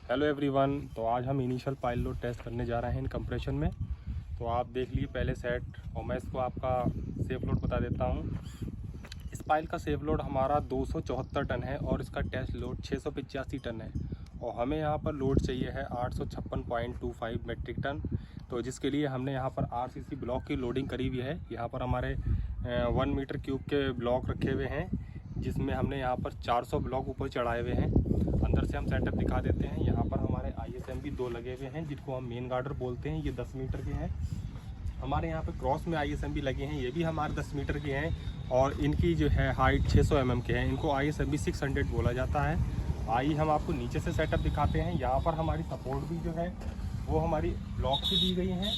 Hello everyone. तो आज हम इनिशियल पाइल लोड टेस्ट करने जा रहे हैं इन कंप्रेशन में। तो आप देख लीजिए पहले सेट, और मैं इसको आपका सेफ लोड बता देता हूँ। इस पाइल का सेफ लोड हमारा 274 टन है और इसका टेस्ट लोड 685 टन है, और हमें यहाँ पर लोड चाहिए है 856.25 मेट्रिक टन। तो जिसके लिए हमने यहाँ पर आरसीसी ब्लॉक की लोडिंग करी हुई है। यहाँ पर हमारे 1 मीटर क्यूब के ब्लॉक रखे हुए हैं, जिसमें हमने यहाँ पर 400 ब्लॉक ऊपर चढ़ाए हुए हैं। अंदर से हम सेटअप दिखा देते हैं। यहाँ पर हमारे ISMB 2 लगे हुए हैं, जिनको हम मेन गार्डर बोलते हैं। ये 10 मीटर के हैं। हमारे यहाँ पे क्रॉस में ISMB लगे हैं, ये भी हमारे 10 मीटर के हैं, और इनकी जो है हाइट 600 mm के हैं। इनको ISMB 600 बोला जाता है। आइए हम आपको नीचे से सेटअप दिखाते हैं। यहाँ पर हमारी सपोर्ट भी जो है वो हमारी ब्लॉक से दी गई हैं,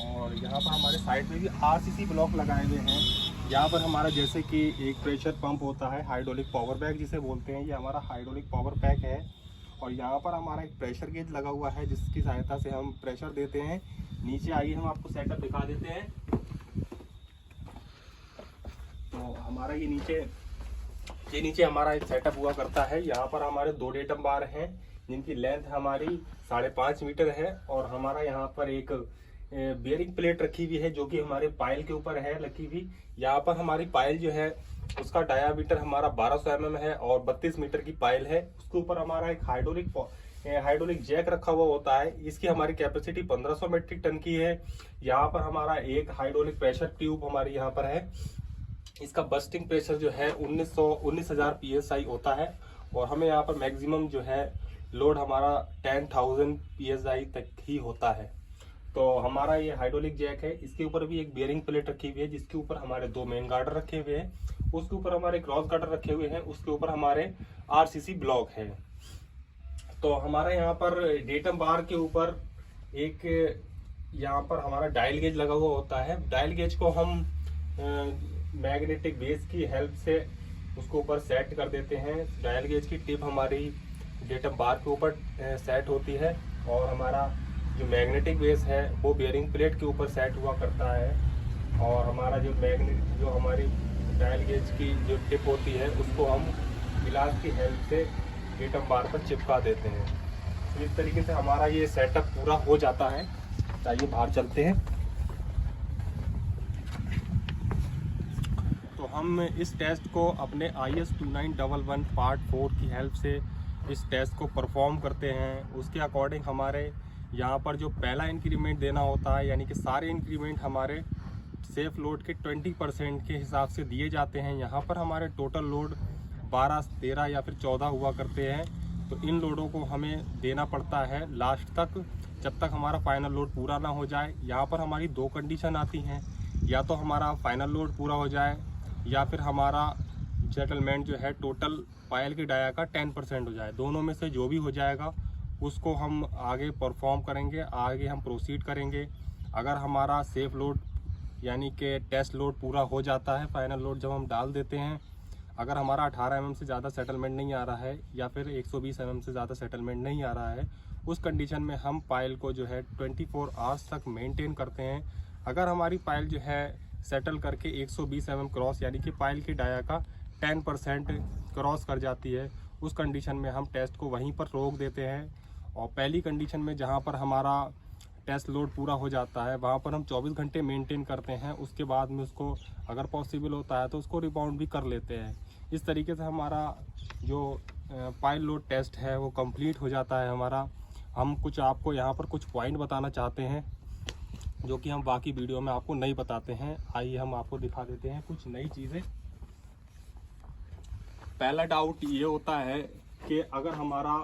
और यहाँ पर हमारे साइड में भी RCC ब्लॉक लगाए हुए हैं। यहाँ पर हमारा जैसे कि एक प्रेशर पंप होता है, हाइड्रोलिक पावर बैग जिसे बोलते हैं, ये हमारा हाइड्रोलिक पावर पैक है। और यहाँ पर हमारा एक प्रेशर गेज लगा हुआ है, जिसकी सहायता से हम प्रेशर देते हैं। नीचे आइए हम आपको सेटअप दिखा देते हैं। तो हमारा ये नीचे हमारा एक सेटअप हुआ करता है। यहाँ पर हमारे 2 डेटम बार हैं, जिनकी लेंथ हमारी 5.5 मीटर है, और हमारा यहाँ पर एक बेयरिंग प्लेट रखी हुई है, जो कि हमारे पाइल के ऊपर है रखी हुई। यहाँ पर हमारी पाइल जो है उसका डायामीटर हमारा 1200 mm है, और 32 मीटर की पाइल है। उसके ऊपर हमारा एक हाइड्रोलिक जैक रखा हुआ होता है। इसकी हमारी कैपेसिटी 1500 मेट्रिक टन की है। यहाँ पर हमारा एक हाइड्रोलिक प्रेशर ट्यूब हमारी यहाँ पर है। इसका बस्टिंग प्रेशर जो है 19,000 PSI होता है, और हमें यहाँ पर मैक्सिमम जो है लोड हमारा 10,000 PSI तक ही होता है। तो हमारा ये हाइड्रोलिक जैक है। इसके ऊपर भी एक बेयरिंग प्लेट रखी हुई है, जिसके ऊपर हमारे 2 मेन गार्डर रखे हुए हैं। उसके ऊपर हमारे क्रॉस गार्डर रखे हुए हैं। उसके ऊपर हमारे RCC ब्लॉक है। तो हमारे यहाँ पर डेटम बार के ऊपर एक यहाँ पर हमारा डायल गेज लगा हुआ होता है। डायल गेज को हम मैग्नेटिक बेस की हेल्प से उसको ऊपर सेट कर देते हैं। डायल गेज की टिप हमारी डेटम बार के ऊपर सेट होती है, और हमारा जो मैग्नेटिक बेस है वो बेयरिंग प्लेट के ऊपर सेट हुआ करता है। और हमारा जो हमारी डायल गेज की जो टिप होती है, उसको हम गिलास की हेल्प से डेटम बार पर चिपका देते हैं। तो इस तरीके से हमारा ये सेटअप पूरा हो जाता है। आइए बाहर चलते हैं। तो हम इस टेस्ट को अपने IS 2911 पार्ट 4 की हेल्प से इस टेस्ट को परफॉर्म करते हैं। उसके अकॉर्डिंग हमारे यहाँ पर जो पहला इंक्रीमेंट देना होता है, यानी कि सारे इंक्रीमेंट हमारे सेफ लोड के 20% के हिसाब से दिए जाते हैं। यहाँ पर हमारे टोटल लोड 12, 13 या फिर 14 हुआ करते हैं। तो इन लोडों को हमें देना पड़ता है लास्ट तक, जब तक हमारा फाइनल लोड पूरा ना हो जाए। यहाँ पर हमारी 2 कंडीशन आती हैं, या तो हमारा फाइनल लोड पूरा हो जाए, या फिर हमारा सेटलमेंट जो है टोटल पाइल की डाया का 10% हो जाए। दोनों में से जो भी हो जाएगा उसको हम आगे परफॉर्म करेंगे, आगे हम प्रोसीड करेंगे। अगर हमारा सेफ लोड यानी कि टेस्ट लोड पूरा हो जाता है, फाइनल लोड जब हम डाल देते हैं, अगर हमारा 18 mm से ज़्यादा सेटलमेंट नहीं आ रहा है, या फिर 120 mm से ज़्यादा सेटलमेंट नहीं आ रहा है, उस कंडीशन में हम पाइल को जो है 24 आवर्स तक मेंटेन करते हैं। अगर हमारी पाइल जो है सेटल करके 120 mm क्रॉस, यानी कि पाइल की डाया का 10% क्रॉस कर जाती है, उस कंडीशन में हम टेस्ट को वहीं पर रोक देते हैं। और पहली कंडीशन में जहाँ पर हमारा टेस्ट लोड पूरा हो जाता है, वहाँ पर हम 24 घंटे मेंटेन करते हैं। उसके बाद में उसको अगर पॉसिबल होता है तो उसको रिबाउंड भी कर लेते हैं। इस तरीके से हमारा जो पाइल लोड टेस्ट है वो कंप्लीट हो जाता है हमारा। हम आपको यहाँ पर कुछ पॉइंट बताना चाहते हैं, जो कि हम बाकी वीडियो में आपको नहीं बताते हैं। आइए हम आपको दिखा देते हैं कुछ नई चीज़ें। पहला डाउट ये होता है कि अगर हमारा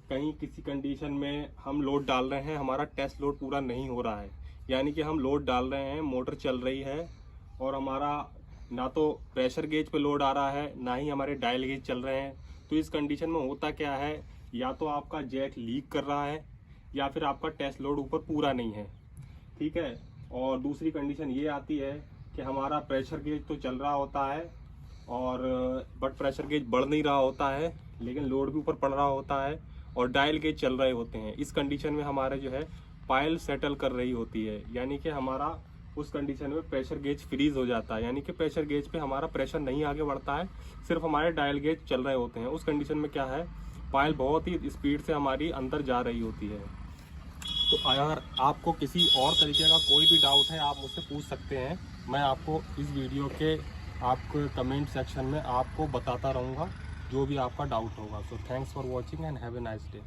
कहीं किसी कंडीशन में हम लोड डाल रहे हैं, हमारा टेस्ट लोड पूरा नहीं हो रहा है, यानी कि हम लोड डाल रहे हैं, मोटर चल रही है, और हमारा ना तो प्रेशर गेज पे लोड आ रहा है, ना ही हमारे डायल गेज चल रहे हैं। तो इस कंडीशन में होता क्या है, या तो आपका जैक लीक कर रहा है, या फिर आपका टेस्ट लोड ऊपर पूरा नहीं है। ठीक है। और दूसरी कंडीशन ये आती है कि हमारा प्रेशर गेज तो चल रहा होता है, और बट प्रेशर गेज बढ़ नहीं रहा होता है, लेकिन लोड भी ऊपर पड़ रहा होता है, और डायल गेज चल रहे होते हैं। इस कंडीशन में हमारे जो है पाइल सेटल कर रही होती है, यानी कि हमारा उस कंडीशन में प्रेशर गेज फ्रीज हो जाता है, यानी कि प्रेशर गेज पे हमारा प्रेशर नहीं आगे बढ़ता है, सिर्फ हमारे डायल गेज चल रहे होते हैं। उस कंडीशन में क्या है, पायल बहुत ही स्पीड से हमारी अंदर जा रही होती है। तो अगर आपको किसी और तरीके का कोई भी डाउट है आप मुझसे पूछ सकते हैं, मैं आपको इस वीडियो के आपको कमेंट सेक्शन में आपको बताता रहूँगा जो भी आपका डाउट होगा। So thanks for watching and have a nice day.